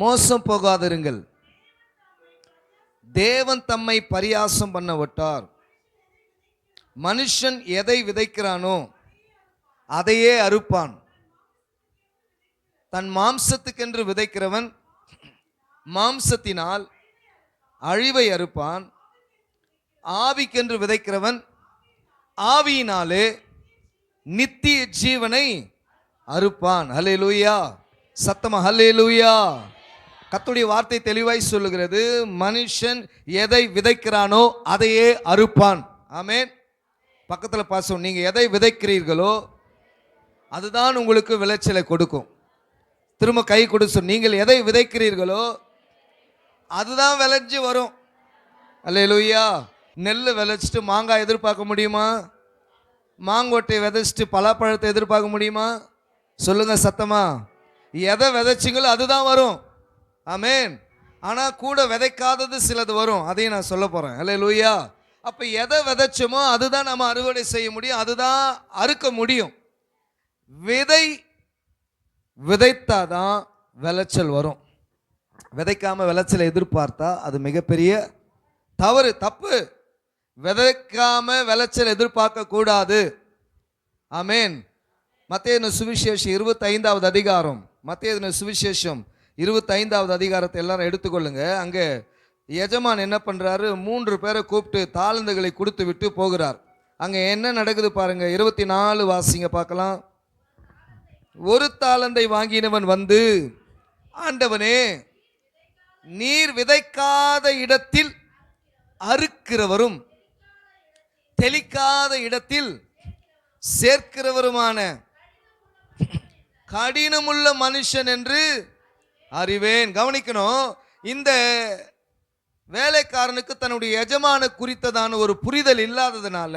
மோசம் போகாதிருங்கள். தேவன் தம்மை பரியாசம் பண்ண விட்டார். மனுஷன் எதை விதைக்கிறானோ அதையே அறுப்பான். தன் மாம்சத்துக்கென்று விதைக்கிறவன் மாம்சத்தினால் அழிவை அறுப்பான். ஆவிக்கென்று விதைக்கிறவன் ஆவியினாலே நித்திய ஜீவனை அறுப்பான். ஹல்லேலூயா. சத்தமா ஹல்லேலூயா. கர்த்தருடைய வார்த்தை தெளிவாய் சொல்லுகிறது, மனுஷன் எதை விதைக்கிறானோ அதையே அறுப்பான். ஆமென். பக்கத்தில் பாசம், நீங்க எதை விதைக்கிறீர்களோ அதுதான் உங்களுக்கு விளைச்சலை கொடுக்கும். திரும்ப கை கொடுத்து, நீங்கள் எதை விதைக்கிறீர்களோ அதுதான் விளைஞ்சு வரும். அல்லேலூயா. நெல் விளைச்சிட்டு மாங்காய் எதிர்பார்க்க முடியுமா? மாங்கொட்டை விதைச்சிட்டு பலாப்பழத்தை எதிர்பார்க்க முடியுமா? சொல்லுங்க சத்தமா. எதை விதைச்சிங்களோ அதுதான் வரும். ஆமென். ஆனால் கூட விதைக்காதது சிலது வரும், அதையும் நான் சொல்ல போகிறேன். அல்லேலூயா. அப்போ எதை விதைச்சோமோ அதுதான் நம்ம அறுவடை செய்ய முடியும், அதுதான் அறுக்க முடியும். விதை விதைத்தாதான் விளைச்சல் வரும். விதைக்காம விளைச்சலை எதிர்பார்த்தா அது மிகப்பெரிய தவறு, தப்பு. விதைக்காம விளைச்சல் எதிர்பார்க்க கூடாது. ஆமென். மத்தேயு சுவிசேஷம் 25வது அதிகாரம், மத்தேயு சுவிசேஷம் 25வது அதிகாரத்தை எல்லாரும் எடுத்துக்கொள்ளுங்க. அங்கே எஜமான் என்ன பண்றாரு, 3 பேரை கூப்பிட்டு தாளந்துகளை கொடுத்து விட்டு போகிறார். அங்க என்ன நடக்குது பாருங்க. 24 வாசிங்க பார்க்கலாம். ஒரு தாளந்தை வாங்கினவன் வந்து, ஆண்டவனே, நீர் விதைக்காத இடத்தில் அறுக்கிறவரும் தெளிக்காத இடத்தில் சேர்க்கிறவருமான கடினமுள்ள மனுஷன் என்று அறிவேன். கவனிக்கணும், இந்த வேலைக்காரனுக்கு தன்னுடைய எஜமான குறித்ததான ஒரு புரிதல் இல்லாததுனால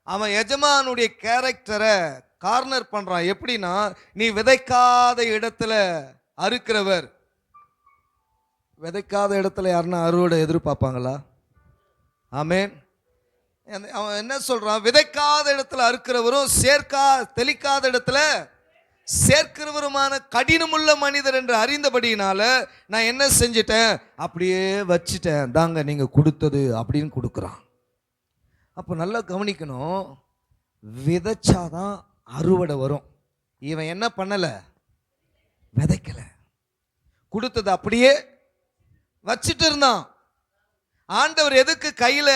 அவன் எஜமானுடைய கேரக்டரை கார்னர் பண்றான். எப்படின்னா, நீ விதைக்காத இடத்துல அறுக்கிறவர். விதைக்காத இடத்துல யாருன்னா அறுவடை எதிர்பார்ப்பாங்களா? ஆமென். அவன் என்ன சொல்றான், விதைக்காத இடத்துல அறுக்கிறவரும் தெளிக்காத இடத்துல சேர்க்கிறவருமான கடினமுள்ள மனிதர் என்று அறிந்தபடியினால நான் என்ன செஞ்சிட்டேன், அப்படியே வச்சிட்டேன், தாங்க நீங்க கொடுத்தது அப்படின்னு கொடுக்குறான். அப்போ நல்லா கவனிக்கணும், விதைச்சாதான் அறுவடை வரும். இவன் என்ன பண்ணல, விதைக்கல, கொடுத்தது அப்படியே வச்சிட்டு இருந்தான். ஆண்டவர் எதுக்கு கையில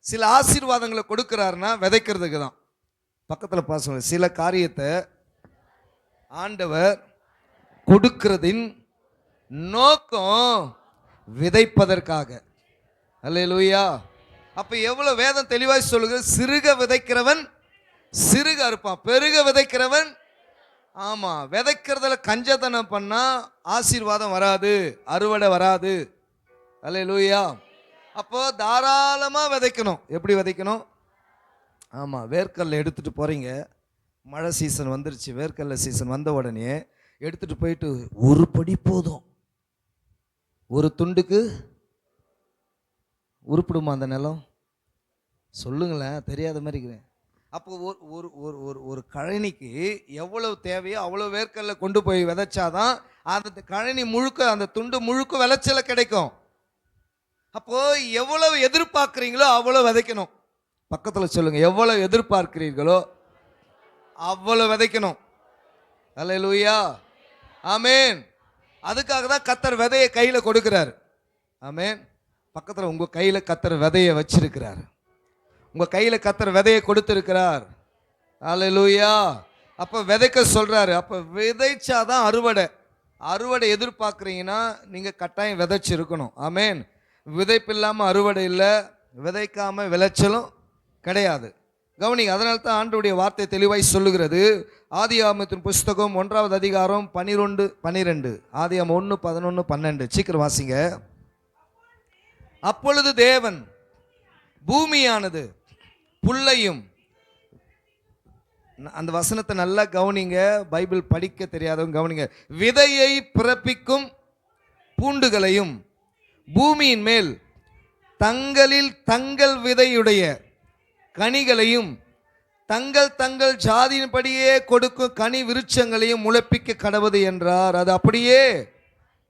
சில ஆசீர்வாதங்களை கொடுக்கிறாருன்னா விதைக்கிறதுக்கு தான். பக்கத்தில் பாசம், சில காரியத்தை ஆண்டவர் கொடுக்கிறதின் நோக்கம் விதைப்பதற்காக. அல்லேலூயா. அப்ப எவ்வளவு வேதம் தெளிவாய் சொல்லுகிறது, சிறுக விதைக்கிறவன் சிறுக அறுப்பான், பெருக விதைக்கிறவன். ஆமா, விதைக்கிறதுல கஞ்சத்தனம் பண்ணா ஆசீர்வாதம் வராது, அறுவடை வராது. அல்லேலூயா. அப்போ தாராளமா விதைக்கணும். எப்படி விதைக்கணும்? ஆமா, வேர்க்கல்ல எடுத்துட்டு போறீங்க, மழை சீசன் வந்துருச்சு, வேர்க்கல்ல சீசன் வந்த உடனே எடுத்துட்டு போயிட்டு ஒரு படி போதும், ஒரு துண்டுக்கு உருப்பிடுமா அந்த நிலம்? சொல்லுங்களேன், தெரியாத மாதிரி இருக்கிறேன். அப்போ ஒரு ஒரு ஒரு கழனிக்கு எவ்வளவு தேவையோ அவ்வளோ வேர்க்கல்ல கொண்டு போய் விதைச்சாதான் அந்த கழனி முழுக்க, அந்த துண்டு முழுக்க விளைச்சல கிடைக்கும். அப்போ எவ்வளவு எதிர்பார்க்கிறீங்களோ அவ்வளவு விதைக்கணும். பக்கத்துல சொல்லுங்க, எவ்வளவு எதிர்பார்க்கிறீர்களோ அவ்வளவு விதைக்கணும். அல்லேலூயா. ஆமென். அதுக்காக தான் கர்த்தர் விதையை கையில கொடுக்கிறார். ஆமென். பக்கத்துல உங்க கையில கர்த்தர் விதையை வச்சிருக்கிறார், உங்க கையில கர்த்தர் விதையை கொடுத்திருக்கிறார். அல்லேலூயா. அப்ப விதைக்க சொல்றாரு. அப்ப விதைச்சாதான் அறுவடை. அறுவடை எதிர்பார்க்குறீங்கன்னா நீங்க கட்டாயம் விதைச்சிருக்கணும். ஆமென். விதைப்பு இல்லாமல் அறுவடை இல்லை, விதைக்காம விளைச்சலும் கிடையாது. கவனிங்க, அதனால தான் ஆண்டவருடைய வார்த்தை தெளிவாய் சொல்லுகிறது. ஆதியாகமத்தின் புஸ்தகம் 1வது அதிகாரம் 12. ஆதியாகமம் 1, 11, 12. சீக்கிரம் வாசிங்க. அப்பொழுது தேவன் பூமியானது புல்லையும், அந்த வசனத்தை நல்லா கவனிங்க, பைபிள் படிக்க தெரியாதவங்க கவனிங்க, விதையை பிறப்பிக்கும் பூண்டுகளையும் பூமியின் மேல் தங்களில் தங்கள் விதையுடைய கனிகளையும் தங்கள் தங்கள் ஜாதியின்படியே கொடுக்கும் கனி விருட்சங்களையும் முளைப்பிக்க கடவுது என்றார். அது அப்படியே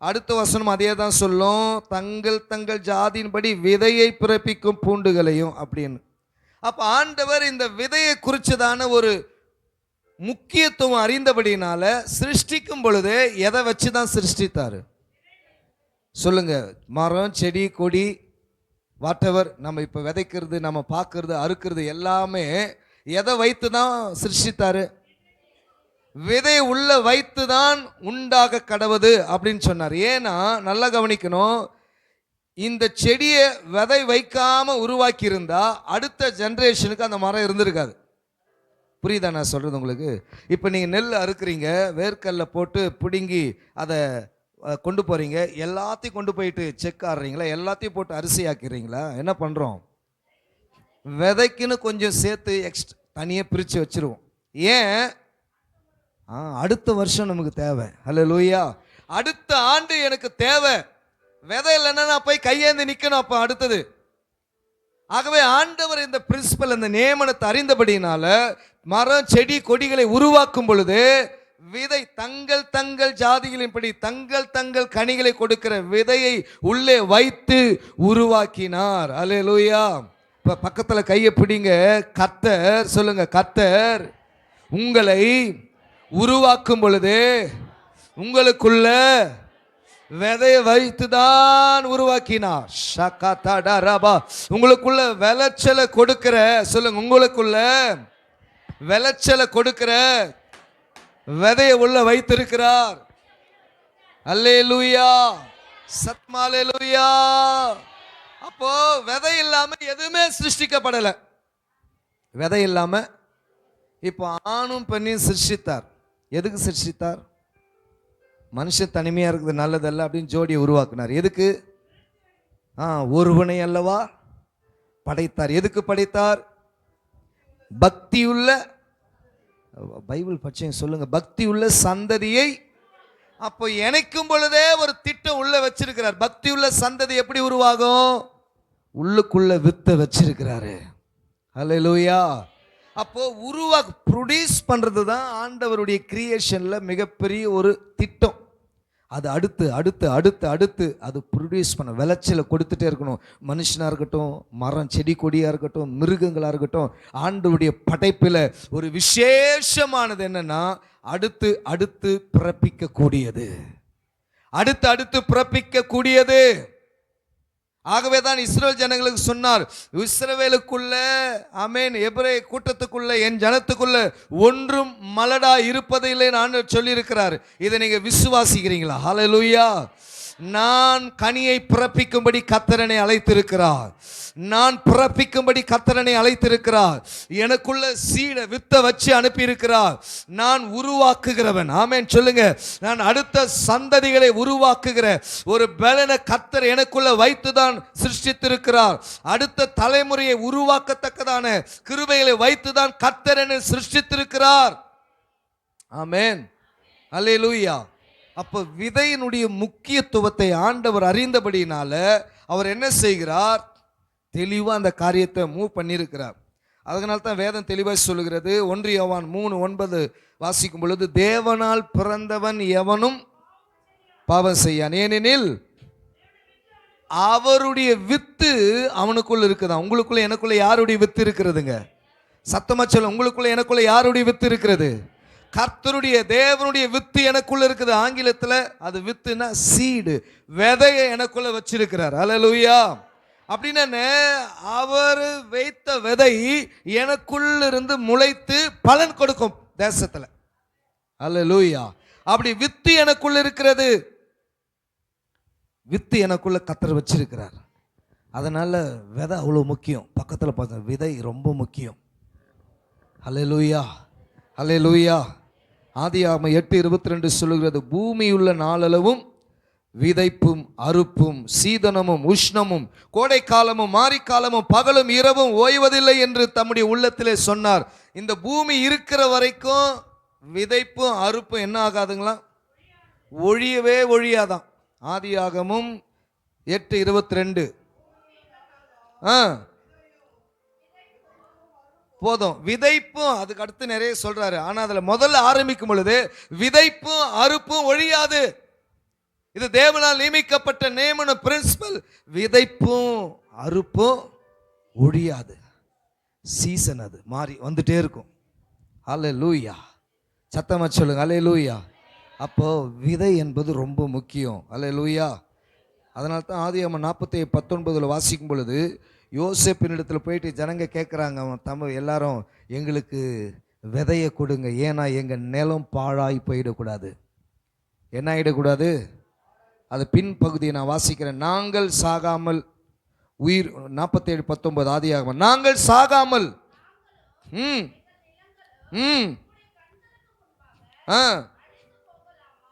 அடுத்த வசனம் அதே தான் சொல்லும், தங்கள் தங்கள் ஜாதியின்படி விதையை பிறப்பிக்கும் பூண்டுகளையும் அப்படின்னு. அப்ப ஆண்டவர் இந்த விதையை குறிச்சதான ஒரு முக்கியத்துவம் அறிந்தபடினால சிருஷ்டிக்கும் பொழுது எதை வச்சு தான் சிருஷ்டித்தாரு சொல்லுங்க? மரம், செடி, கொடி, வாட்டவர், நம்ம இப்போ விதைக்கிறது, நம்ம பார்க்கறது, அறுக்கிறது எல்லாமே எதை வைத்து தான் சிருஷ்டித்தாரு? விதை உள்ள வைத்து தான் உண்டாக கடவுது அப்படின்னு சொன்னார். ஏன்னா நல்லா கவனிக்கணும், இந்த செடியை விதை வைக்காம உருவாக்கி இருந்தா அடுத்த ஜென்ரேஷனுக்கு அந்த மரம் இருந்திருக்காது. புரியுதா நான் சொல்றது உங்களுக்கு? இப்போ நீங்க நெல் அறுக்குறீங்க, வேர்க்கல்ல போட்டு பிடுங்கி அதை கொண்டு போறீங்க, எல்லாத்தையும் கொண்டு போயிட்டு செக் ஆடுறீங்களா? எல்லாத்தையும் போட்டு அரிசி ஆக்கிறீங்களா? என்ன பண்றோம்? விதைக்குன்னு கொஞ்சம் சேர்த்து எக்ஸ்ட்ரா தனியாக பிரித்து வச்சிருவோம். ஏன்? அடுத்த வருஷம் நமக்கு தேவை. ஹல்லேலூயா. அடுத்த ஆண்டு எனக்கு தேவை. விதை இல்லைன்னா நான் போய் கையேந்து நிற்கணும் அப்போ அடுத்தது. ஆகவே ஆண்டவர் இந்த பிரின்சிபல், இந்த நியமனத்தை அறிந்தபடினால மரம், செடி, கொடிகளை உருவாக்கும் பொழுது விதை தங்கள் தங்கள் ஜாதிகளின்படி தங்கள் தங்கள் கனிகளை கொடுக்கிற விதையை உள்ளே வைத்து உருவாக்கினார். ஹல்லேலூயா. இப்ப பக்கத்துல கையை பிடிங்க. கர்த்தர் சொல்லுங்க, கர்த்தர் உங்களை உருவாக்கும் பொழுது உங்களுக்குள்ள விதையை வைத்துதான் உருவாக்கினார். உங்களுக்குள்ள விளைச்சலை கொடுக்கிற, சொல்லுங்க, உங்களுக்குள்ள விளைச்சலை கொடுக்கிற விதையை உள்ள வைத்திருக்கிறார். அல்லேலூயா, சத்மாலேலூயா. அப்போ விதை இல்லாம எதுவுமே சிருஷ்டிக்கப்படல. விதை இல்லாம இப்போ ஆணும் பெண்ணையும் சிருஷ்டித்தார். எதுக்கு சிருஷ்டித்தார்? மனுஷன் தனிமையா இருக்குது நல்லதல்ல அப்படின்னு ஜோடியை உருவாக்குனார். எதுக்கு? ஒருவனை அல்லவா படைத்தார். எதுக்கு படைத்தார்? பக்தியுள்ள, பைபிள் பச்சையும் சொல்லுங்க, பக்தியுள்ள சந்ததியை அப்போ இணைக்கும் பொழுதே ஒரு திட்டம் உள்ள வச்சிருக்கிறார். பக்தியுள்ள சந்ததி எப்படி உருவாகும்? உள்ளுக்குள்ள வித்தை வச்சிருக்கிறாரு. ஹல்லேலூயா. அப்போ ப்ரொடியூஸ் பண்றது தான் ஆண்டவருடைய கிரியேஷன்ல மிகப்பெரிய ஒரு திட்டம். அது அடுத்து அடுத்து அடுத்து அடுத்து அது ப்ரொடியூஸ் பண்ண, விளைச்சலை கொடுத்துட்டே இருக்கணும். மனுஷனாக இருக்கட்டும், மரம், செடி, கொடியாக இருக்கட்டும், மிருகங்களாக இருக்கட்டும், ஆண்டவருடைய படைப்பில் ஒரு விசேஷமானது என்னன்னா அடுத்து அடுத்து பிறப்பிக்க கூடியது. அடுத்து அடுத்து பிறப்பிக்க கூடியது. ஆகவே தான் இஸ்ரவேல் ஜனங்களுக்கு சொன்னார், இஸ்ரவேலுக்குள்ள, ஆமென், எபிரேய கூட்டத்துக்குள்ள, என் ஜனத்துக்குள்ள ஒன்றும் மலடா இருப்பதில்லை ஆண்டவர் சொல்லி இருக்கிறார். இதை நீங்க விசுவாசிக்கிறீங்களா? ஹல்லேலூயா. நான் கனியை பிறப்பிக்கும்படி கர்த்தரனை அழைத்திருக்கிறார். நான் பிறப்பிக்கும்படி கர்த்தரனை அழைத்திருக்கிறார். எனக்குள்ள சீட வித்தை வச்சு அனுப்பி இருக்கிறார். நான் உருவாக்குகிறவன். ஆமென் சொல்லுங்க. நான் அடுத்த சந்ததிகளை உருவாக்குகிற ஒரு பலனை கர்த்தர் எனக்குள்ள வைத்துதான் சிருஷ்டித்திருக்கிறார். அடுத்த தலைமுறையை உருவாக்கத்தக்கதான கிருபைகளை வைத்துதான் கர்த்தர் என்னை சிருஷ்டித்திருக்கிறார். ஆமென், அல்லேலூயா. அப்போ விதையினுடைய முக்கியத்துவத்தை ஆண்டவர் அறிந்தபடினால அவர் என்ன செய்கிறார்? தெளிவாக அந்த காரியத்தை மூவ் பண்ணியிருக்கிறார். அதனால தான் வேதம் தெளிவாக சொல்லுகிறது. 1 யோவான் 3:9 வாசிக்கும் பொழுது, தேவனால் பிறந்தவன் எவனும் பாவம் செய்யான், ஏனெனில் அவருடைய வித்து அவனுக்குள்ள இருக்குதா. உங்களுக்குள்ள எனக்குள்ள யாருடைய வித்து இருக்கிறதுங்க? சத்தமா சொல்ல, உங்களுக்குள்ள எனக்குள்ள யாருடைய வித்து இருக்கிறது? கர்த்தருடைய, தேவனுடைய வித்து எனக்குள்ள இருக்குது. ஆங்கிலத்தில் அது வித்துனா சீடு, விதையை எனக்குள்ள வச்சிருக்கிறார். அல்லேலூயா. அப்படின்னா அவர் வைத்த விதை எனக்குள்ள இருந்து முளைத்து பலன் கொடுக்கும் தேசத்துல. அல்லேலூயா. அப்படி வித்து எனக்குள்ள இருக்கிறது. வித்து எனக்குள்ள கர்த்தர் வச்சிருக்கிறார். அதனால விதை அவ்வளோ முக்கியம். பக்கத்தில் பார்த்தா விதை ரொம்ப முக்கியம். அல்லேலூயா, அல்லேலூயா. ஆதியாகமம் 8:22 சொல்லுகிறது, பூமியுள்ள நாளளவும் விதைப்பும் அறுப்பும் சீதனமும் உஷ்ணமும் கோடை காலமும் மாரிக்காலமும் பகலும் இரவும் ஓய்வதில்லை என்று தம்முடைய உள்ளத்திலே சொன்னார். இந்த பூமி இருக்கிற வரைக்கும் விதைப்பும் அறுப்பும் என்ன ஆகாதுங்களா? ஒழியவே ஒழியாதான். ஆதியாகமம் 8:22. போதும். விதைப்பும், அதுக்கு அடுத்து நிறைய சொல்றாரு. ஆனா அதுல முதல்ல ஆரம்பிக்கும் பொழுது விதைப்பும் அறுப்பும் ஒழியாது. இது தேவனால் நியமிக்கப்பட்ட நியமன பிரின்சிபல். விதைப்பும் அறுப்பும் ஒழியாது. சீசன் அது மாறி வந்துட்டே இருக்கும். அல்லேலூயா. சத்தமா சொல்லுங்க அல்லேலூயா. அப்போ விதை என்பது ரொம்ப முக்கியம். அல்லேலூயா. அதனால தான் ஆதியாகமம் 47:19 வாசிக்கும் பொழுது யோசேப்பின் இடத்துல போயிட்டு ஜனங்க கேட்குறாங்க, அவன் தமிழ் எல்லாரும், எங்களுக்கு விதையை கொடுங்க, ஏன்னா எங்கள் நிலம் பாழாய் போயிடக்கூடாது. என்ன ஆகிடக்கூடாது? அது பின்பகுதியை நான் வாசிக்கிறேன். நாங்கள் சாகாமல் உயிர் 47:19 ஆதியாகமம். நாங்கள் சாகாமல்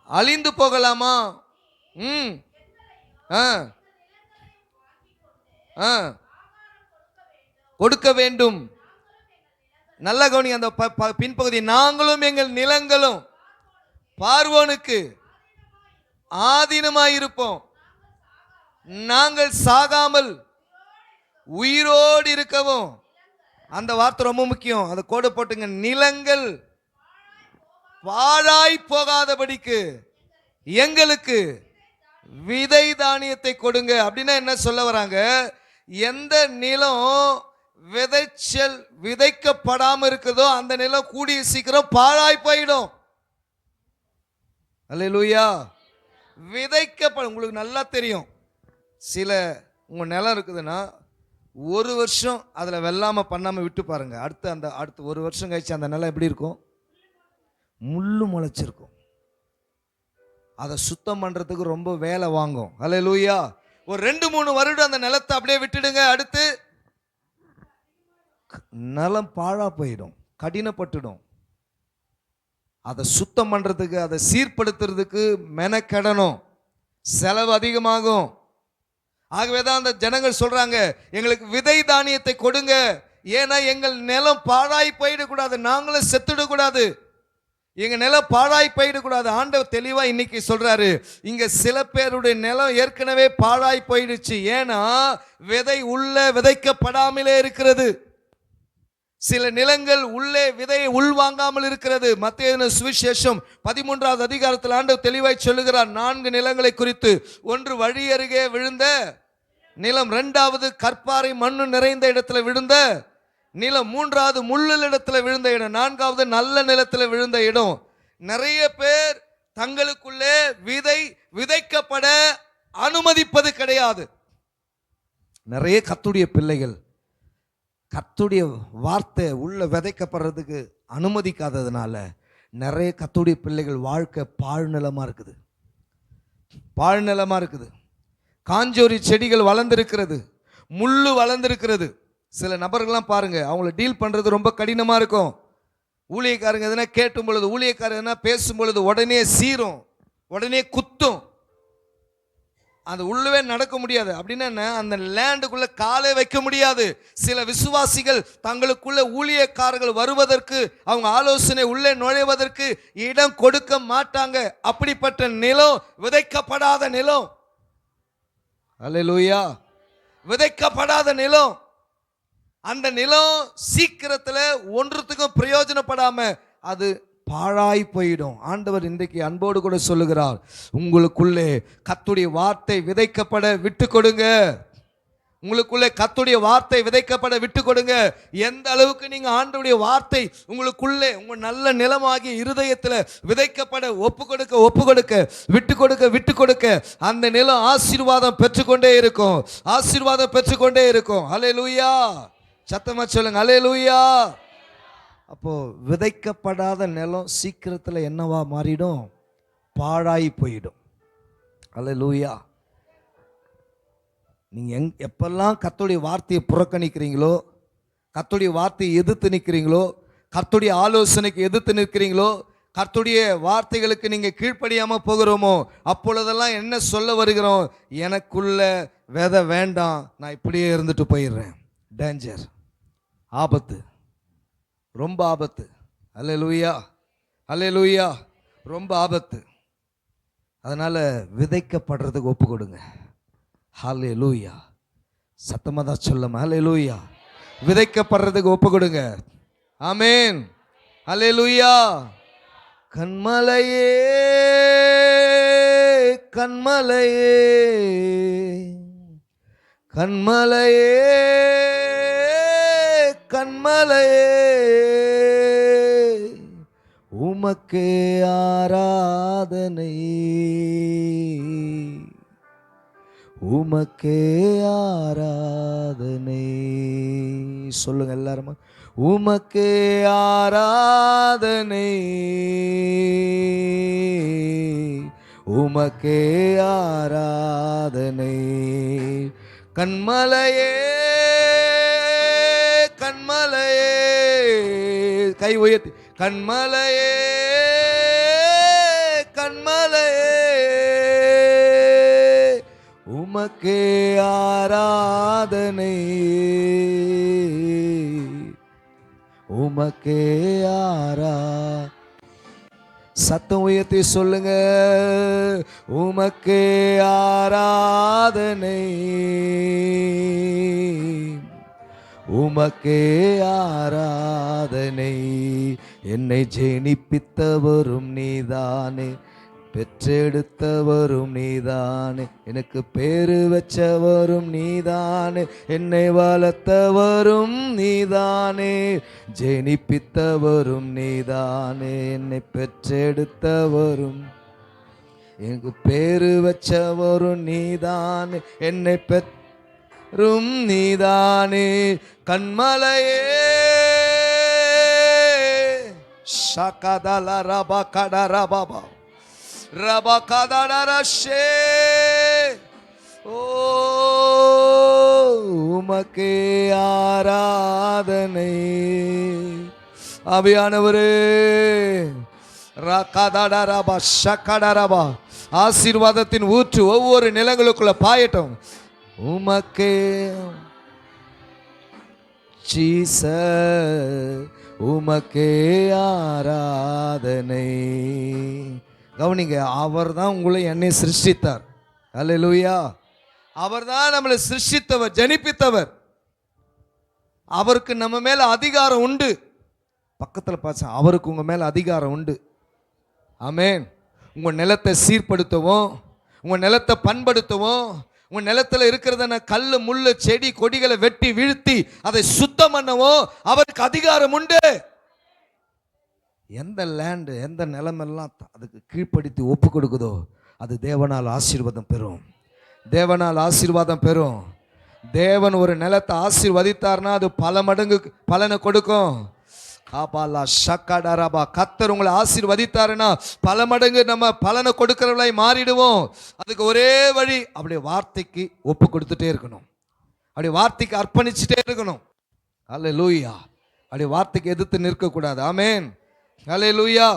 அழிந்து போகலாமா? கொடுக்க வேண்டும். நல்ல கவனி அந்த பின்பகுதி. நாங்களும் எங்கள் நிலங்களும் பார்வோனுக்கு ஆதீனமாயிருப்போம். நாங்கள் சாகாமல் உயிரோடு இருக்கவும். அந்த வார்த்தை ரொம்ப முக்கியம். அதை கோடு போட்டுங்க. நிலங்கள் பாழாய் போகாதபடிக்கு எங்களுக்கு விதை தானியத்தை கொடுங்க. அப்படின்னா என்ன சொல்ல வராங்க? எந்த நிலம் விதைக்கப்படாம இருக்குதோ அந்த நிலம் கூடிய சீக்கிரம் பாழாய் போயிடும். அல்லேலூயா. உங்களுக்கு நல்லா தெரியும், சில உங்க நிலம் இருக்குதுன்னா ஒரு வருஷம் அதில் வெள்ளாம பண்ணாம விட்டு பாருங்க, அடுத்த ஒரு வருஷம் கழிச்சு அந்த நிலம் எப்படி இருக்கும்? முள்ளு முளைச்சிருக்கும். அதை சுத்தம் பண்றதுக்கு ரொம்ப வேலை வாங்கும். அல்லேலூயா. ஒரு 2-3 வருடம் அந்த நிலத்தை அப்படியே விட்டுடுங்க, அடுத்து நிலம் பாழா போயிடும், கடினப்பட்டுடும். அதை சுத்தம் பண்றதுக்கு, அதை சீர்படுத்துறதுக்கு மெனக்கெடணும், செலவு அதிகமாகும். ஆகவேதான் அந்த ஜனங்கள் சொல்றாங்க, எங்களுக்கு விதை தானியத்தை கொடுங்க, ஏன்னா எங்கள் நிலம் பாழாய் போயிடக்கூடாது, நாங்களும் செத்துடக்கூடாது, எங்க நிலம் பாழாய் போயிடக்கூடாது. ஆண்டவர் தெளிவா இன்னைக்கு சொல்றாரு, இங்க சில பேருடைய நிலம் ஏற்கனவே பாழாய் போயிடுச்சு. ஏன்னா விதை உள்ள விதைக்கப்படாமலே இருக்கிறது. சில நிலங்கள் உள்ளே விதையை உள்வாங்காமல் இருக்கிறது. மத்தேயு சுவிசேஷம் 13வது அதிகாரத்தில் ஆண்டவர் தெளிவாய் சொல்லுகிறார் 4 நிலங்களை குறித்து. ஒன்று வழி அருகே விழுந்த நிலம், 2வது கற்பாறை மண்ணு நிறைந்த இடத்துல விழுந்த நிலம், 3வது முள்ளில் இடத்துல விழுந்த இடம், 4வது நல்ல நிலத்துல விழுந்த இடம். நிறைய பேர் தங்களுக்குள்ளே விதைக்கப்பட அனுமதிப்பது கிடையாது. நிறைய கர்த்தருடைய பிள்ளைகள் கர்த்தருடைய வார்த்தை உள்ள விதைக்கப்படுறதுக்கு அனுமதிக்காததுனால நிறைய கர்த்தருடைய பிள்ளைகள் வாழ்க்கை பாழ்நிலமா இருக்குது. பாழ்நிலமா இருக்குது. காஞ்சோரி செடிகள் வளர்ந்திருக்கிறது, முள்ளு வளர்ந்திருக்கிறது. சில நபர்கள்லாம் பாருங்க, அவங்கள டீல் பண்றது ரொம்ப கடினமா இருக்கும். ஊழியக்காரங்க எதனா கேட்டும் பொழுது, ஊழியக்காரர் எதனா பேசும் பொழுது உடனே சீரும், உடனே குத்தும். அது உள்ளவே நடக்க முடியாது. அப்படின்னா அந்த லேண்டுக்குள்ள காலே வைக்க முடியாது. சில விசுவாசிகள் தங்களுக்குள்ள ஊழியக்காரர்கள் வருவதற்கு, அவங்க ஆலோசனை உள்ளே நுழைவதற்கு இடம் கொடுக்க மாட்டாங்க. அப்படிப்பட்ட நிலம் விதைக்கப்படாத நிலம். அல்லேலூயா. விதைக்கப்படாத நிலம். அந்த நிலம் சீக்கிரத்தில் ஒன்றுத்துக்கும் பிரயோஜனப்படாம அது பாழாய் போயிடும். ஆண்டவர் இன்றைக்கு அன்போடு கூட சொல்லுகிறார், உங்களுக்குள்ளே கர்த்தருடைய வார்த்தை விதைக்கப்பட விட்டு கொடுங்க. உங்களுக்குள்ளே கர்த்தருடைய வார்த்தை விதைக்கப்பட விட்டு கொடுங்க. எந்த அளவுக்கு நீங்க ஆண்டவருடைய வார்த்தை உங்களுக்குள்ளே உங்க நல்ல நிலமாகிய இருதயத்தில் விதைக்கப்பட ஒப்பு கொடுக்க விட்டு கொடுக்க அந்த நிலம் ஆசீர்வாதம் பெற்றுக்கொண்டே இருக்கும். ஆசீர்வாதம் பெற்றுக்கொண்டே இருக்கும். அல்லேலூயா. சத்தமா சொல்லுங்க அல்லேலூயா. அப்போ விதைக்கப்படாத நிலம் சீக்கிரத்தில் என்னவா மாறிடும்? பாழாய் போயிடும். அல்லேலூயா. நீங்க எப்பெல்லாம் கர்த்தருடைய வார்த்தையை புறக்கணிக்கிறீங்களோ, கர்த்தருடைய வார்த்தையை எதிர்த்து நிற்கிறீங்களோ, கர்த்தருடைய ஆலோசனைக்கு எதிர்த்து நிற்கிறீங்களோ, கர்த்தருடைய வார்த்தைகளுக்கு நீங்க கீழ்ப்படியாம போகிறோமோ, அப்பொழுதெல்லாம் என்ன சொல்ல வருகிறோம்? எனக்குள்ள விதை வேண்டாம், நான் இப்படியே இருந்துட்டு போயிடுறேன். டேஞ்சர், ஆபத்து, ரொம்ப ஆபத்து. அல்லேலூயா. அல்லேலூயா. ரொம்ப ஆபத்து. அதனால விதைக்கப்படுறதுக்கு ஒப்பு கொடுங்க. ஹல்லேலூயா. சத்தமா தான் சொல்லுமா ஹல்லேலூயா. விதைக்கப்படுறதுக்கு ஒப்பு கொடுங்க. ஆமென். ஹல்லேலூயா. கண்மலையே கண்மலையே கண்மலையே கண்மலையே உமக்கே ஆராதனை உமக்கே ஆராதனை. சொல்லுங்க எல்லாருமா, உமக்கே ஆராதனை உமக்கே ஆராதனை. கண்மலையே கண்மலையே, கை உயர்த்தி, கண்மலையே கண்மலையே உமக்கே ஆராதனை உமக்கே சத்தம் உயர்த்தி சொல்லுங்க, உமக்கே ஆராதனை உமக்கே ஆராதனை. என்னை ஜெனிப்பித்தவரும் நீதானே, பெற்றெடுத்தவரும் நீதானே, எனக்கு பேரு வச்சவரும் நீதானே, என்னை வளர்த்தவரும் நீதானே, ஜெனிப்பித்தவரும் நீதானே, என்னை பெற்றெடுத்தவரும், எனக்கு பேரு வச்சவரும் நீதானே, என்னை பெற்றும் நீதானே. கண்மலையே ஷகதல ரப கடரபா ரபகதரஷே, ஓ உமக்கே ஆராதனை. ஆவியானவரே ரகதரபா ஷகடரபா, ஆசீர்வாதத்தின் ஊற்று ஒவ்வொரு நிலங்களுக்குள்ள பாயட்டும். உமக்கே ஜீசஸ், உமக்கே ஆராதனை. கவனிங்க, அவர் தான் உங்களை என்னை சிருஷ்டித்தார். அல்லேலூயா. அவர் தான் நம்மளை சிருஷ்டித்தவர், ஜனிப்பித்தவர். அவருக்கு நம்ம மேல அதிகாரம் உண்டு. பக்கத்தில் பார்த்து, அவருக்கு உங்க மேல அதிகாரம் உண்டு. ஆமென். உங்க நிலத்தை சீர்படுத்தவும், உங்க நிலத்தை பண்படுத்தவும், உங்க நிலத்தில் இருக்கிறதான கல்லு முள்ளு செடி கொடிகளை வெட்டி வீழ்த்தி அதை சுத்தம் பண்ணவும் அவருக்கு அதிகாரம் உண்டு. எந்த லேண்டு, எந்த நிலமெல்லாம் அதுக்கு கீழ்ப்படுத்தி ஒப்பு கொடுக்குதோ அது தேவனால் ஆசீர்வாதம் பெறும். தேவனால் ஆசீர்வாதம் பெறும். தேவன் ஒரு நிலத்தை ஆசீர்வதித்தார்னா அது பல மடங்கு பலனை கொடுக்கும். கர்த்தர் உங்களை ஆசீர்வதித்தாருன்னா பல மடங்கு நம்ம பலனை கொடுக்கிறவர்களாய் மாறிடுவோம். அதுக்கு ஒரே வழி, அப்படி வார்த்தைக்கு ஒப்பு கொடுத்துட்டே இருக்கணும், அப்படி வார்த்தைக்கு அர்ப்பணிச்சுட்டே இருக்கணும். அல்லேலூயா. அப்படி வார்த்தைக்கு எதிர்த்து நிற்கக்கூடாது. ஆமென். அல்லேலூயா.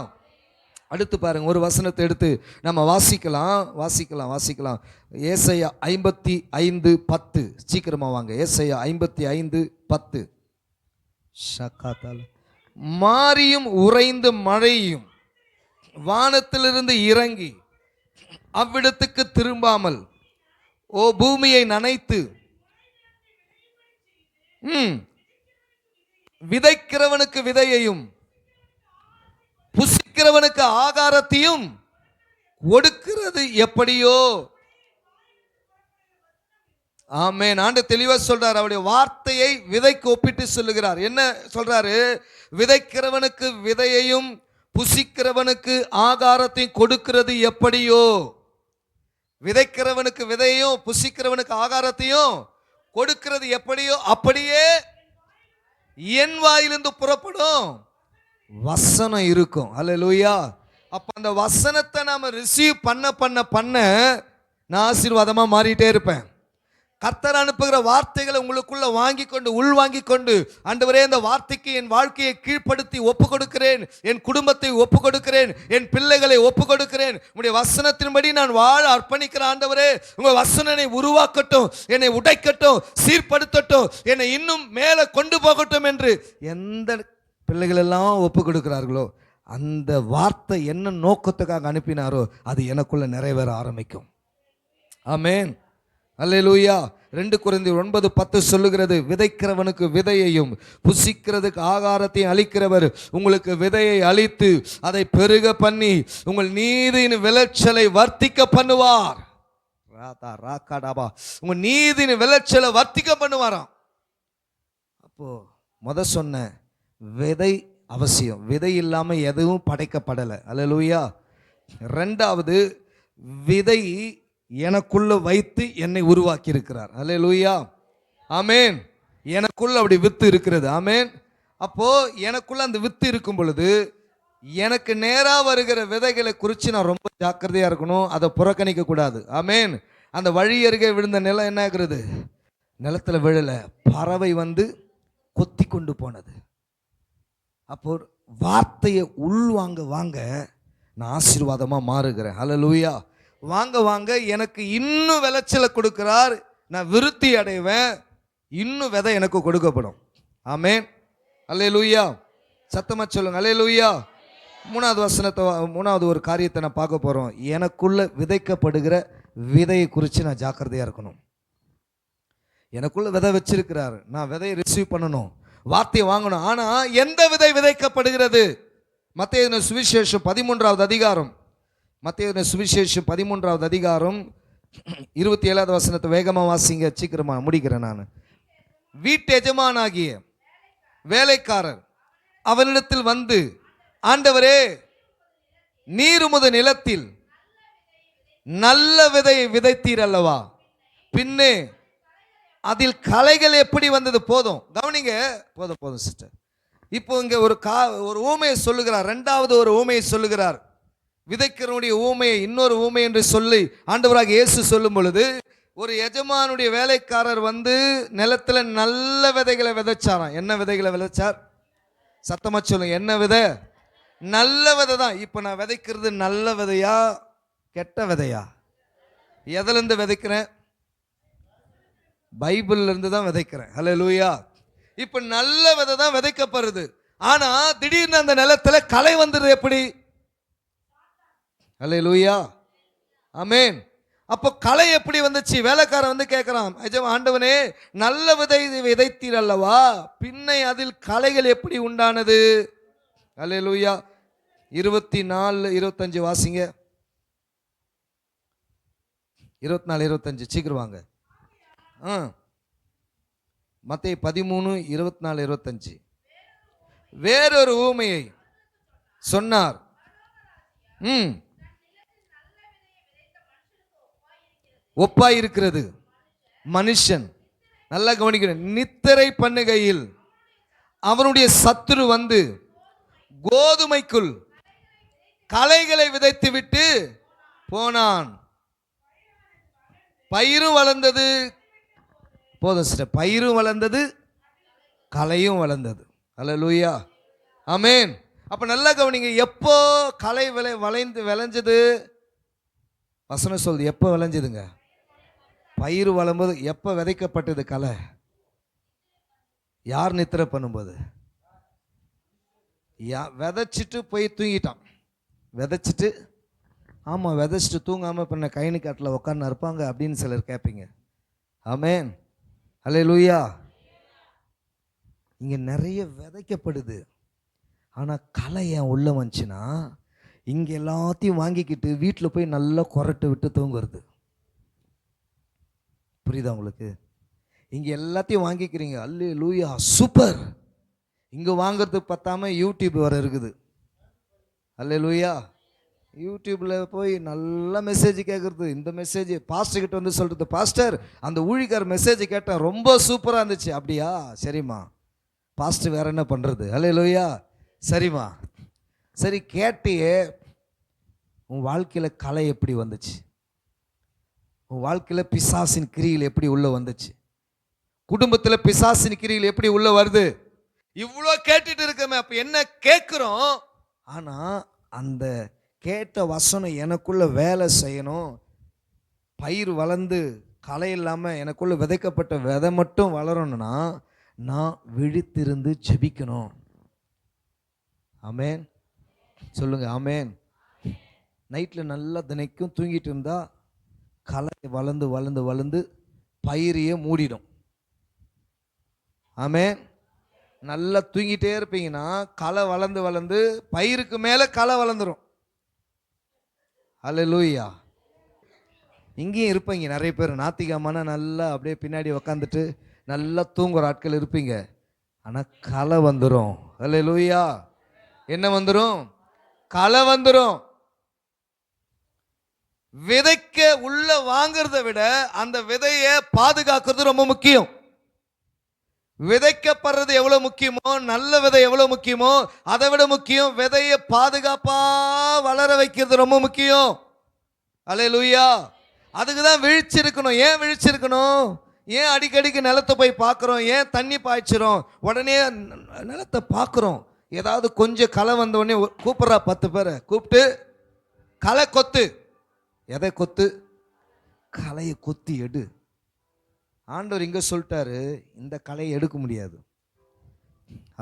அடுத்து பாருங்க, ஒரு வசனத்தை எடுத்து நம்ம வாசிக்கலாம். ஏசாயா 55:10. சீக்கிரமா வாங்க. ஏசாயா 55:10. மாரியும் உறைந்து மழையும் வானத்திலிருந்து இறங்கி அவ்விடத்துக்கு திரும்பாமல் ஓ பூமியை நனைத்து விதைக்கிறவனுக்கு விதையையும் புசிக்கிறவனுக்கு ஆகாரத்தையும் கொடுக்கிறது எப்படியோ. ஆமென். ஆண்டு தெளிவா சொல்றார். அவருடைய வார்த்தையை விதைக்கு ஒப்பிட்டு சொல்லுகிறார். என்ன சொல்றாரு? விதைக்கிறவனுக்கு விதையையும் புசிக்கிறவனுக்கு ஆகாரத்தையும் கொடுக்கிறது எப்படியோ. விதைக்கிறவனுக்கு விதையையும் புசிக்கிறவனுக்கு ஆகாரத்தையும் கொடுக்கிறது எப்படியோ அப்படியே என் வாயிலிருந்து புறப்படும் வசனம் இருக்கும். அல்லேலூயா. அப்ப அந்த வசனத்தை நாம ரிசீவ் பண்ண நான் ஆசீர்வாதமா மாறிட்டே இருப்பேன். கர்த்தர் அனுப்புகிற வார்த்தைகளை உங்களுக்குள்ள வாங்கி கொண்டு உள்வாங்கி கொண்டு, ஆண்டவரே இந்த வார்த்தைக்கு என் வாழ்க்கையை கீழ்ப்படுத்தி ஒப்பு கொடுக்கிறேன், என் குடும்பத்தை ஒப்பு கொடுக்கிறேன், என் பிள்ளைகளை ஒப்பு கொடுக்கிறேன், உங்களுடைய வசனத்தின்படி நான் வாழ அர்ப்பணிக்கிறேன். ஆண்டவரே உங்க வசனம் என்னை உருவாக்கட்டும், என்னை உடைக்கட்டும், சீர்படுத்தட்டும், என்னை இன்னும் மேலே கொண்டு போகட்டும் என்று எந்த பிள்ளைகள் எல்லாம் ஒப்பு கொடுக்கிறார்களோ அந்த வார்த்தை என்ன நோக்கத்துக்காக அனுப்பினாரோ அது எனக்குள்ள நிறைவேற ஆரம்பிக்கும். ஆமென். அல்லேலூயா. 2 கொரிந்தியர் 9:10 சொல்லுகிறது, விதைக்கிறவனுக்கு விதையையும் புசிக்கிறதுக்கு ஆகாரத்தையும் அளிக்கிறவர் உங்களுக்கு விதையை அளித்து அதை பெருக பண்ணி உங்கள் நீதியின் விளைச்சலை வர்த்திக்க பண்ணுவார். உங்க நீதியின் விளைச்சலை வர்த்திக்க பண்ணுவாராம். அப்போ சொன்ன விதை அவசியம். விதை இல்லாம எதுவும் படைக்கப்படலை. அல்லேலூயா. 2வது, விதை எனக்குள்ள வைத்து என்னை உருவாக்கி இருக்கிறார். அல்லேலூயா. ஆமென். எனக்குள்ள அப்படி வித்து இருக்கிறது. ஆமென். அப்போ எனக்குள்ள அந்த வித்து இருக்கும் பொழுது எனக்கு நேரா வருகிற விதைகளை குறித்து நான் ரொம்ப ஜாக்கிரதையா இருக்கணும். அதை புறக்கணிக்க கூடாது. ஆமென். அந்த வழி அருகே விழுந்த நிலம் என்ன ஆகுறது? நிலத்துல விழல, பறவை வந்து கொத்தி கொண்டு போனது. அப்போ வார்த்தையை உள்வாங்க வாங்க நான் ஆசீர்வாதமா மாறுகிறேன். அல்லேலூயா. வாங்க வாங்க எனக்கு இன்னும் விளைச்சலை கொடுக்கிறார். நான் விருத்தி அடைவேன். இன்னும் விதை எனக்கு கொடுக்கப்படும். ஆமென். அல்லேலூயா. சத்தமா சொல்லுங்க அல்லேலூயா. 3வது வசனத்தை, 3வது ஒரு காரியத்தை நான் பார்க்க போறோம். எனக்குள்ள விதைக்கப்படுகிற விதையை குறித்து நான் ஜாக்கிரதையா இருக்கணும். எனக்குள்ள விதை வச்சிருக்கிறாரு, நான் விதையை ரிசீவ் பண்ணணும், வார்த்தையை வாங்கணும். ஆனா எந்த விதை விதைக்கப்படுகிறது? மத்தேயு சுவிசேஷம் 13வது அதிகாரம், மத்தேயு சுவிசேஷம் 13வது அதிகாரம் 27வது வசனத்தை வேகமா வாசிங்க, சீக்கிரமா முடிக்கிறேன் நான். வீட்டு எஜமானாகிய வேலைக்காரர் அவனிடத்தில் வந்து, ஆண்டவரே, நீர் உமது நிலத்தில் நல்ல விதையை விதைத்தீர் அல்லவா, பின்னே அதில் களைகள் எப்படி வந்தது? போதும், கவனிங்க, போதும் போதும் சிஸ்டர். இப்போ இங்க ஒரு ஊமையை சொல்லுகிறார். 2வது ஒரு ஊமையை சொல்லுகிறார். விதைக்கிறனுடைய ஊமையை இன்னொரு ஊமை என்று சொல்லி ஆண்டவராக இயேசு சொல்லும் பொழுது, ஒரு எஜமானுடைய வேலைக்காரர் வந்து நிலத்துல நல்ல விதைகளை விதைச்சாராம். என்ன விதைகளை விதைச்சார்? சத்தமா சொல்லுங்க. என்ன விதை? நல்ல விதை தான். இப்ப நான் விதைக்கிறது நல்ல விதையா கெட்ட விதையா? எதுல இருந்து விதைக்கிறேன்? பைபிள்ல இருந்து தான் விதைக்கிறேன். அல்லேலூயா. இப்ப நல்ல விதை தான் விதைக்கப்படுது. ஆனா திடீர்னு அந்த நிலத்துல களை வந்துடுது. எப்படி? அல்லேலூயா. ஆமென். அப்போ களை எப்படி வந்துச்சு? வேலைக்காரன் வந்து கேட்கிறான், ஆண்டவனே, நல்ல விதை விதைத்தீர் அல்லவா, பின்னை அதில் களைகள் எப்படி உண்டானது? அல்லேலூயா. 24:25 வாசிங்க. 24:25 சீக்கிரம் வாங்க. மத்தேயு 13:24-25 வேறொரு ஊமையை சொன்னார். ஒப்பாயிருக்கிறது. மனுஷன், நல்லா கவனிக்கணும், நித்திரை பண்ணுகையில் அவனுடைய சத்துரு வந்து கோதுமைக்குள் களைகளை விதைத்து விட்டு போனான். பயிரும் வளர்ந்தது. போதும் சிஸ்டர். பயிரும் வளர்ந்தது, களையும் வளர்ந்தது. அல்லேலூயா. ஆமென். அப்ப நல்லா கவனிங்க, எப்போ களை விளைஞ்சது? வசனம் சொல்லுது, எப்போ விளைஞ்சதுங்க? பயிர் வளரும்போது. எப்போ விதைக்கப்பட்டது களை? யார் நித்திரை பண்ணும்போது? விதைச்சிட்டு போய் தூங்கிட்டான். விதைச்சிட்டு, ஆமாம், விதைச்சிட்டு தூங்காமல் பண்ண கைனி காட்டில் உட்காந்து இருப்பாங்க அப்படின்னு சிலர் கேட்பீங்க. ஆமென். அல்லேலூயா. இங்கே நிறைய விதைக்கப்படுது. ஆனால் களை ஏன் உள்ள வந்துச்சுன்னா, இங்கே எல்லாத்தையும் வாங்கிக்கிட்டு வீட்டில் போய் நல்லா கொரட்டை விட்டு தூங்குறது. புரியுதா உங்களுக்கு? இங்கே எல்லாத்தையும் வாங்கிக்கிறீங்க, அல்லேலூயா, சூப்பர். இங்கே வாங்கிறதுக்கு பத்தாம யூடியூப் வர இருக்குது. அல்லேலூயா. யூடியூப்பில் போய் நல்ல மெசேஜ் கேட்குறது. இந்த மெசேஜ் பாஸ்டர்கிட்ட வந்து சொல்கிறது, பாஸ்டர் அந்த ஊழிக்கார் மெசேஜ் கேட்டேன், ரொம்ப சூப்பராக இருந்துச்சு. அப்படியா? சரிம்மா. பாஸ்டர் வேற என்ன பண்ணுறது? அல்லேலூயா. சரிம்மா. சரி, கேட்டியே, உன் வாழ்க்கையில் களை எப்படி வந்துச்சு? உன் வாழ்க்கையில் பிசாசின் கிரியில் எப்படி உள்ள வந்துச்சு? குடும்பத்தில் பிசாசின் கிரியில் எப்படி உள்ள வருது? இவ்வளோ கேட்டுட்டு இருக்கமே, அப்போ என்ன கேட்குறோம்? ஆனால் அந்த கேட்ட வசனம் எனக்குள்ள வேலை செய்யணும். பயிர் வளர்ந்து களை இல்லாமல் எனக்குள்ள விதைக்கப்பட்ட விதை மட்டும் வளரணும்னா நான் விழித்திருந்து ஜெபிக்கணும். ஆமென். சொல்லுங்க ஆமென். நைட்டில் நல்லா தினைக்கும் தூங்கிட்டு இருந்தா களை வளர்ந்து வளர்ந்து வளர்ந்து பயிரையே மூடிடும். ஆமென். நல்லா தூங்கிட்டே இருப்பீங்கன்னா களை வளர்ந்து வளர்ந்து பயிருக்கு மேலே களை வளர்ந்துடும். அல்லேலூயா. இங்கேயும் இருப்பீங்க நிறைய பேர் நாத்திகமான நல்லா அப்படியே பின்னாடி உக்காந்துட்டு நல்லா தூங்குற ஆட்கள் இருப்பீங்க. ஆனால் களை வந்துடும். அல்லேலூயா. என்ன வந்துடும்? களை வந்துடும். விதைக்க உள்ள வாங்குறத விட அந்த விதையை பாதுகாக்கிறது ரொம்ப முக்கியம். விதைக்கப்படுறது எவ்வளவு முக்கியமோ, நல்ல விதை எவ்வளவு முக்கியமோ, அதை விட முக்கியம் விதையை பாதுகாப்பா வளர வைக்கிறது ரொம்ப முக்கியம். அல்லேலூயா. அதுக்கு தான் விழிச்சிருக்கணும். ஏன் விழிச்சிருக்கணும்? ஏன் அடிக்கடிக்கு நிலத்தை போய் பார்க்குறோம்? ஏன் தண்ணி பாய்ச்சிரும்? உடனே நிலத்தை பார்க்குறோம். ஏதாவது கொஞ்சம் களை வந்த உடனே கூப்பிட்றா 10 பேரை கூப்பிட்டு களை கொத்து. எதை கொத்து? களையை கொத்தி எடு. ஆண்டவர் இங்கே சொல்லிட்டாரு, இந்த களையை எடுக்க முடியாது.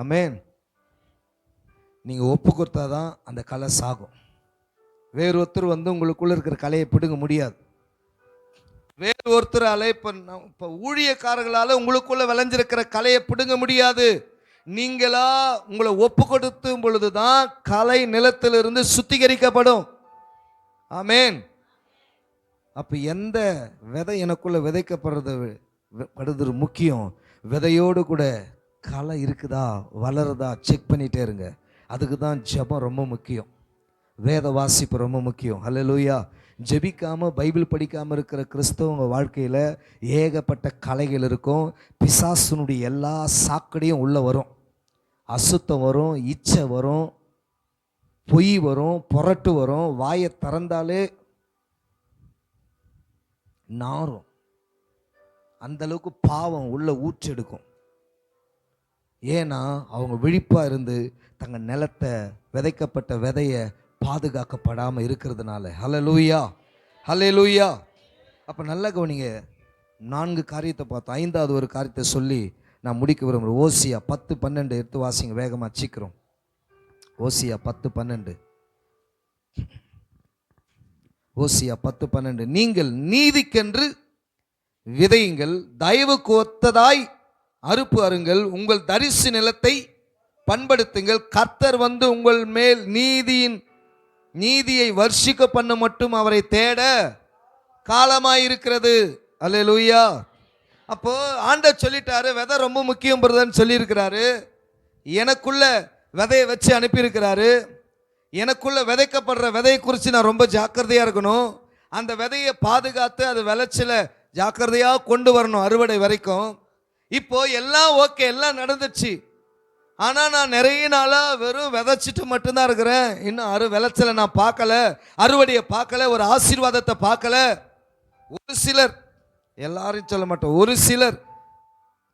ஆமென். நீங்கள் ஒப்பு கொடுத்தாதான் அந்த களை சாகும். வேறு ஒருத்தர் வந்து உங்களுக்குள்ள இருக்கிற கலையை பிடுங்க முடியாது. வேறு ஒருத்தரால் இப்போ ஊழியக்காரர்களால் உங்களுக்குள்ள விளைஞ்சிருக்கிற கலையை பிடுங்க முடியாது. நீங்களா உங்களை ஒப்பு கொடுத்தும் பொழுதுதான் கலை நிலத்திலிருந்து சுத்திகரிக்கப்படும். ஆமென். அப்போ எந்த விதை எனக்குள்ள விதைக்கப்படுறது முக்கியம். விதையோடு கூட களை இருக்குதா வளருதா செக் பண்ணிட்டே இருங்க. அதுக்கு தான் ஜெபம் ரொம்ப முக்கியம். வேத வாசிப்பு ரொம்ப முக்கியம். அல்லேலூயா. ஜெபிக்காம பைபிள் படிக்காமல் இருக்கிற கிறிஸ்தவங்க வாழ்க்கையில் ஏகப்பட்ட கலைகள் இருக்கும். பிசாசுனுடைய எல்லா சாக்கடையும் உள்ளே வரும். அசுத்தம் வரும், இச்சை வரும், பொய் வரும், புரட்டு வரும். வாயை திறந்தாலே நாரும். அந்த அளவுக்கு பாவம் உள்ள ஊற்றெடுக்கும். ஏன்னா அவங்க விழிப்பாக இருந்து தங்க நிலத்தை விதைக்கப்பட்ட விதையை பாதுகாக்கப்படாமல் இருக்கிறதுனால. ஹல்லேலூயா, ஹல்லேலூயா. அப்போ நல்ல கவனிங்க. 4 காரியத்தை பார்த்தோம். 5வது ஒரு காரியத்தை சொல்லி நான் முடிக்க விரும்புகிறேன். ஓசியா 10:12 எடுத்து வாசிங்க வேகமாக சீக்கிரம். ஓசியா 10:12. ஓசியா 10:12. நீங்கள் நீதிக்கென்று விதையுங்கள், தயவுக்கு ஒத்ததாய் அறுப்பு அருங்கள், உங்கள் தரிசு நிலத்தை பண்படுத்துங்கள். கர்த்தர் வந்து உங்கள் மேல் நீதியை வர்ஷிக்க பண்ண மட்டும் அவரை தேட காலமாயிருக்கிறது. அல்லேலூயா. அப்போ ஆண்டவர் சொல்லிட்டாரு, விதை ரொம்ப முக்கியம் பிரதர்ன்னு சொல்லியிருக்கிறாரு. எனக்குள்ள விதையை வச்சு அனுப்பியிருக்கிறாரு. எனக்குள்ள விதைக்கப்படுற விதையை குறித்து நான் ரொம்ப ஜாக்கிரதையாக இருக்கணும். அந்த விதையை பாதுகாத்து அது விளைச்சல ஜாக்கிரதையாக கொண்டு வரணும் அறுவடை வரைக்கும். இப்போ எல்லாம் ஓகே, எல்லாம் நடந்துச்சு. ஆனால் நான் நிறைய நாளாக வெறும் விதைச்சிட்டு மட்டும்தான் இருக்கிறேன். இன்னும் விளைச்சலை நான் பார்க்கல, அறுவடையை பார்க்கல, ஒரு ஆசீர்வாதத்தை பார்க்கல. ஒரு சிலர், எல்லாரும் சொல்ல மாட்டோம், ஒரு சிலர்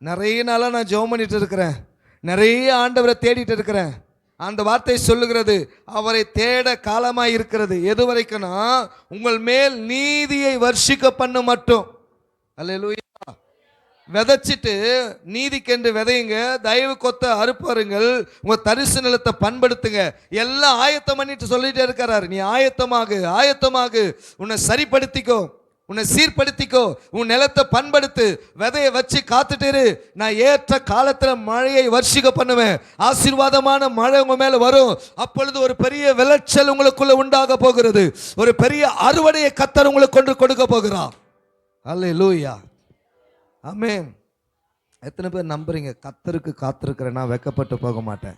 நிறைய நாளாக நான் ஜெபம் பண்ணிட்டு இருக்கிறேன், நிறைய ஆண்டவரை தேடிட்டு இருக்கிறேன். அந்த வார்த்தை சொல்லுகிறது, அவரை தேட காலமாய் இருக்கிறது. எது வரைக்கும்னா உங்கள் மேல் நீதியை வர்ஷிக்க பண்ண மட்டும். அல்லேலூயா. விதைச்சிட்டு நீதிக்கென்று விதையுங்க, தயவு கொத்த அறுப்பருங்கள், உங்க தரிசு நிலத்தை பண்படுத்துங்க. எல்லாம் ஆயத்தம் பண்ணிட்டு சொல்லிட்டே இருக்கிறாரு. நீ ஆயத்தமாகு, உன்னை சரிப்படுத்திக்கோ, உன்னை சீர்படுத்திக்கோ, உன் நிலத்தை பண்படுத்து, விதையை வச்சு காத்துட்டு நான் ஏற்ற காலத்தில் மழையை வர்ஷிக்க பண்ணுவேன். ஆசீர்வாதமான மழை உங்க மேல வரும். அப்பொழுது ஒரு பெரிய விளைச்சல் உங்களுக்குள்ள உண்டாக போகிறது. ஒரு பெரிய அறுவடையை கர்த்தர் உங்களுக்கு கொண்டு கொடுக்க போகிறார். அல்லேலூயா, ஆமென். எத்தனை பேர் நம்புறீங்க? கர்த்தருக்கு காத்திருக்கிறேன், நான் வெட்கப்பட்டு போக மாட்டேன்.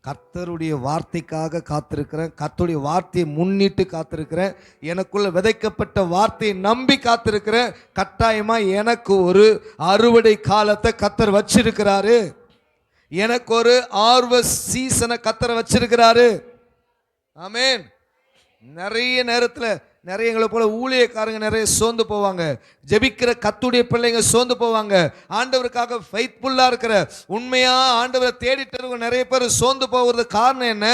கர்த்தருடைய வார்த்தைக்காக காத்திருக்கிறேன், கர்த்தருடைய வார்த்தையை முன்னிட்டு காத்திருக்கிறேன், எனக்குள்ள விதைக்கப்பட்ட வார்த்தையை நம்பி காத்திருக்கிறேன். கட்டாயமா எனக்கு ஒரு அறுவடை காலத்தை கர்த்தர் வச்சிருக்கிறாரு. எனக்கு ஒரு ஹார்வெஸ்ட் சீசனை கர்த்தர் வச்சிருக்கிறாரு. ஆமென். நிறைய நேரத்தில் நிறைய எங்களை போல ஊழியக்காரங்க நிறைய சோர்ந்து போவாங்க. ஜெபிக்கிற கர்த்தருடைய பிள்ளைங்க சோர்ந்து போவாங்க. ஆண்டவருக்காக ஃபெய்த்ஃபுல்லாக இருக்கிற உண்மையா ஆண்டவரை தேடிட்டு நிறைய பேர் சோர்ந்து போகிறது காரணம் என்ன?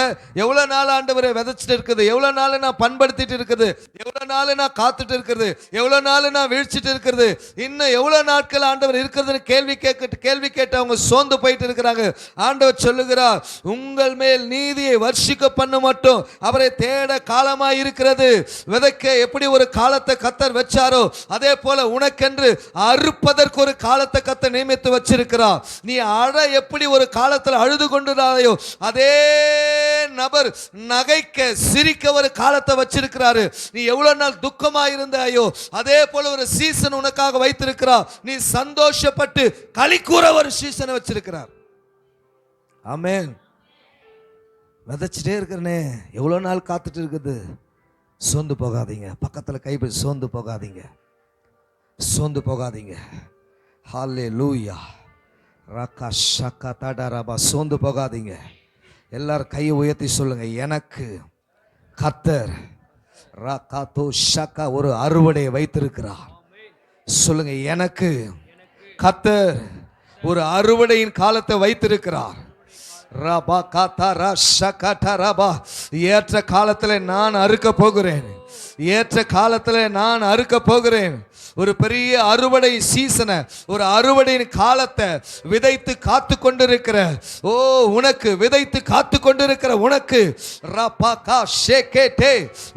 எவ்வளோ நாள் ஆண்டவரை விதைச்சிட்டு இருக்குது, எவ்வளோ நாள் நான் பண்படுத்திட்டு இருக்குது, எவ்வளோ நாள் நான் காத்துட்டு இருக்கிறது, எவ்வளோ நாள் நான் வீழ்ச்சிட்டு இருக்கிறது, இன்னும் எவ்வளோ நாட்கள் ஆண்டவர் இருக்கிறதுன்னு கேள்வி கேட்டு அவங்க சோர்ந்து போயிட்டு இருக்கிறாங்க. ஆண்டவர் சொல்லுகிறார், உங்கள் மேல் நீதியை வர்ஷிக்க பண்ண மட்டும் அவரை தேட காலமாய் இருக்கிறது. விதைக்க நடக்க எப்படி ஒரு காலத்தை கர்த்தர் வச்சாரோ அதே போல உனக்கென்று அறுப்பதற்கு ஒரு காலத்தை கர்த்தர் நியமித்து வச்சிருக்கிறார். நீ அழ எப்படி ஒரு காலத்தில் அழுது கொண்டிருந்தாயோ அதே நபர் நகைக்க சிரிக்க ஒரு காலத்தை வச்சிருக்கிறாரு. நீ எவ்வளவு நாள் துக்கமா இருந்தாயோ அதே போல ஒரு சீசன் உனக்காக வைத்திருக்கிறார். நீ சந்தோஷப்பட்டு களி கூற ஒரு சீசனை வச்சிருக்கிறார். ஆமென். விதைச்சிட்டே இருக்கிறனே, எவ்வளவு நாள் காத்துட்டு இருக்குது. சோர்ந்து போகாதீங்க. பக்கத்துல கைப்பிடி, சோர்ந்து போகாதீங்க, சோர்ந்து போகாதீங்க. ஹல்லேலூயா. ரகா ஷகா தடரபா. சோர்ந்து போகாதீங்க. எல்லாரும் கையை உயர்த்தி சொல்லுங்க, எனக்கு கர்த்தர் ரகாதோ ஷகா ஒரு அறுவடை வைத்திருக்கிறார். சொல்லுங்க, எனக்கு கர்த்தர் ஒரு அறுவடையின் காலத்தை வைத்திருக்கிறார். ரபா காதா ஷகா ரபா. ஏற்ற காலத்தில் நான் அறுக்க போகிறேன், ஏற்ற காலத்தில் நான் அறுக்க போகிறேன். ஒரு பெரிய அறுவடை சீசனை, ஒரு அறுவடையின் காலத்தை விதைத்து காத்து கொண்டிருக்கிற உனக்கு, விதைத்து காத்து கொண்டிருக்கிற உனக்கு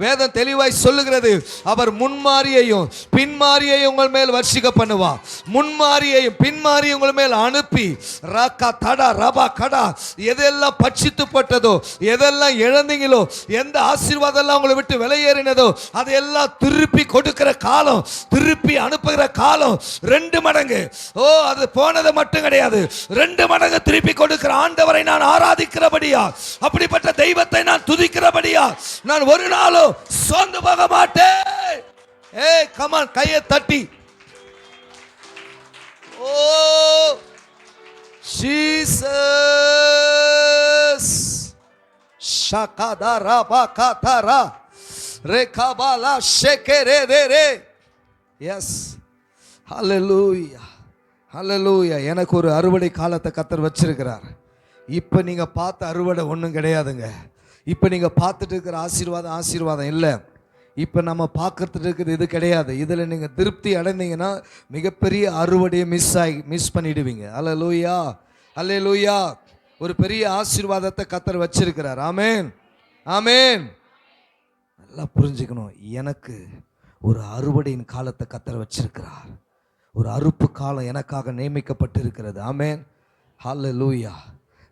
வேதம் தெளிவாய் சொல்லுகிறது, அவர் முன்மாரியையும் பின்மாரியையும் உங்கள் மேல் வர்ஷிக்க பண்ணுவார். முன்மாரியையும் பின்மாரியும் உங்கள் மேல் அனுப்பி ராக்கா தடா ரபா கடா, எதெல்லாம் பட்சித்து பட்டதோ, எதெல்லாம் இழந்தீங்களோ, எந்த ஆசீர்வாதம் எல்லாம் உங்களை விட்டு விலையேறினதோ அதையெல்லாம் திருப்பி கொடுக்கிற காலம், திருப்பி அனுப்புகிற காலம் 2 மடங்கு. அது போனது மட்டும் கிடையாது, 2 மடங்கு திருப்பி கொடுக்கிற ஆண்டவரை நான் ஆராதிக்கிறபடியா, அப்படிப்பட்ட தெய்வத்தை நான் துதிக்கிறபடியா நான் ஒரு நாளும் சோர்ந்து போக மாட்டேன். கமான், கையை தட்டி ஜீசஸ் ஷகதரா பகதரா ரேகபாலா ஷேகரே ரே. எஸ், ஹல்லேலூயா, ஹல்லேலூயா. எனக்கு ஒரு அறுவடை காலத்தை கர்த்தர் வச்சிருக்கிறார். இப்போ நீங்கள் பார்த்த அறுவடை ஒன்றும் கிடையாதுங்க. இப்போ நீங்கள் பார்த்துட்டு இருக்கிற ஆசீர்வாதம் இல்லை. இப்போ நம்ம பார்க்கறதுக்கு இருக்கிறது இது கிடையாது. இதில் நீங்கள் திருப்தி அடைந்தீங்கன்னா மிகப்பெரிய அறுவடையை மிஸ் பண்ணிடுவீங்க. ஹல்லேலூயா, ஹல்லேலூயா. ஒரு பெரிய ஆசீர்வாதத்தை கர்த்தர் வச்சிருக்கிறார். ஆமென், ஆமென். நல்லா புரிஞ்சுக்கணும், எனக்கு ஒரு அறுவடையின் காலத்தை கர்த்தர் வச்சிருக்கிறார். ஒரு அறுப்பு காலம் எனக்காக நியமிக்கப்பட்டிருக்கிறது. ஆமென், ஹல்லேலூயா.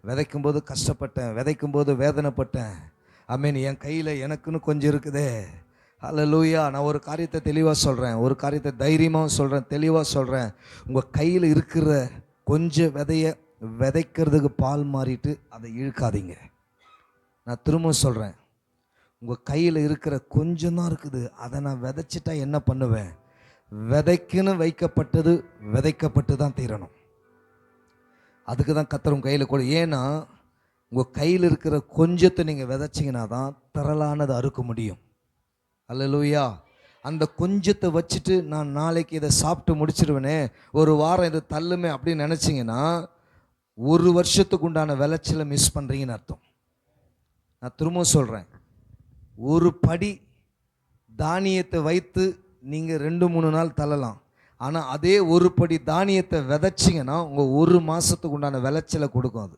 விதைக்கும் போது கஷ்டப்பட்டேன், விதைக்கும் போது வேதனைப்பட்டேன். ஆமென். என் கையில் எனக்குன்னு கொஞ்சம் இருக்குதே. ஹல்லேலூயா. நான் ஒரு காரியத்தை தெளிவாக சொல்கிறேன், ஒரு காரியத்தை தைரியமாக சொல்கிறேன், தெளிவாக சொல்கிறேன். உங்கள் கையில் இருக்கிற கொஞ்சம் விதையை விதைக்கிறதுக்கு பால் மாறிட்டு அதை இழுக்காதீங்க. நான் திரும்ப சொல்கிறேன், உங்கள் கையில் இருக்கிற கொஞ்சம் தான் இருக்குது, அதை நான் விதைச்சிட்டா என்ன பண்ணுவேன்? விதைக்குன்னு வைக்கப்பட்டது விதைக்கப்பட்டு தான் தீரணும். அதுக்கு தான் கர்த்தர் உங்கள் கையில் கொடு. ஏன்னா உங்கள் கையில் இருக்கிற கொஞ்சத்தை நீங்கள் விதைச்சிங்கன்னா தான் திரளானது அறுக்க முடியும். அல்லேலூயா. அந்த கொஞ்சத்தை வச்சுட்டு நான் நாளைக்கு இதை சாப்பிட்டு முடிச்சிருவேனே, ஒரு வாரம் இதை தள்ளுமே அப்படின்னு நினச்சிங்கன்னா 1 வருஷத்துக்கு உண்டான விளைச்சலை மிஸ் பண்ணுறீங்கன்னு அர்த்தம். நான் திரும்ப சொல்கிறேன், ஒரு படி தானியத்தை வைத்து நீங்கள் 2-3 நாள் தள்ளலாம். ஆனால் அதே ஒரு படி தானியத்தை விதைச்சிங்கன்னா உங்கள் 1 மாதத்துக்கு உண்டான விளைச்சலை கொடுக்கும் அது.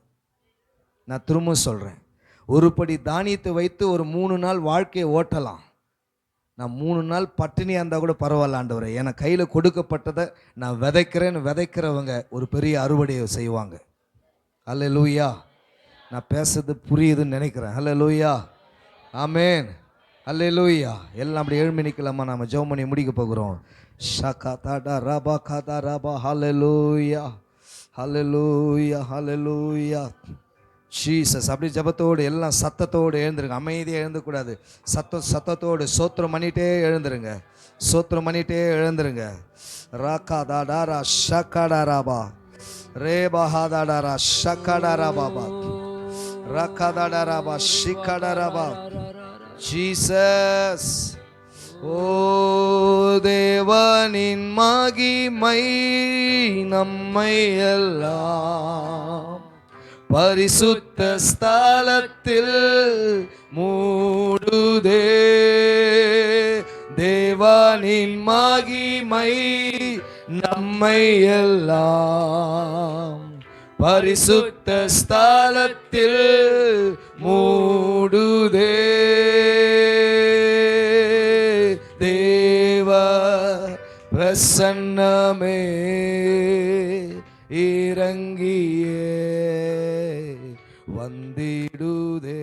நான் திரும்ப சொல்கிறேன், ஒரு படி தானியத்தை வைத்து ஒரு 3 நாள் வாழ்க்கையை ஓட்டலாம். நான் 3 நாள் பட்டினியாக இருந்தால் கூட பரவாயில்ல ஆண்டவரே, ஏன்னா கையில் கொடுக்கப்பட்டதை நான் விதைக்கிறவங்க ஒரு பெரிய அறுவடையை செய்வாங்க. அல்லேலூயா. நான் பேசுறது புரியுதுன்னு நினைக்கிறேன். அல்லேலூயா, ஆமென், அல்லேலூயா. எல்லாம் அப்படி எழும்பி நிற்கலாமா? நம்ம ஜெபம் பண்ணி முடிக்க போகிறோம். ஷகதா ரபா கதா ரபா. ஹல்லேலூயா, ஹல்லேலூயா, ஹல்லேலூயா. ஜீசஸ். அப்படி ஜபத்தோடு எல்லாம் சத்தத்தோடு எழுந்துருங்க. அமைதியாக எழுந்தக்கூடாது. சத்தத்தோடு சோத்திரம் பண்ணிட்டே எழுந்துருங்க, சோத்திரம் பண்ணிட்டே எழுந்துருங்க. ராக்கா தாடாரா ஷக்கடா ராபா ரேபா ஹாதாடாரா ஷக்கடா ராபா ராக்கா தாடாராபா ஷிக்கடா ராபா. ஜீசஸ். ஓ தேவனின் மகிமை நம்மை எல்லாம் பரிசுத்த ஸ்தலத்தில் மூடுதே. தேவனின் மகிமை நம்மை எல்லாம் பரிசுத்த ஸ்தலத்தில் மூடுதே. பிரசன்னமே இறங்கியே வந்திடுதே.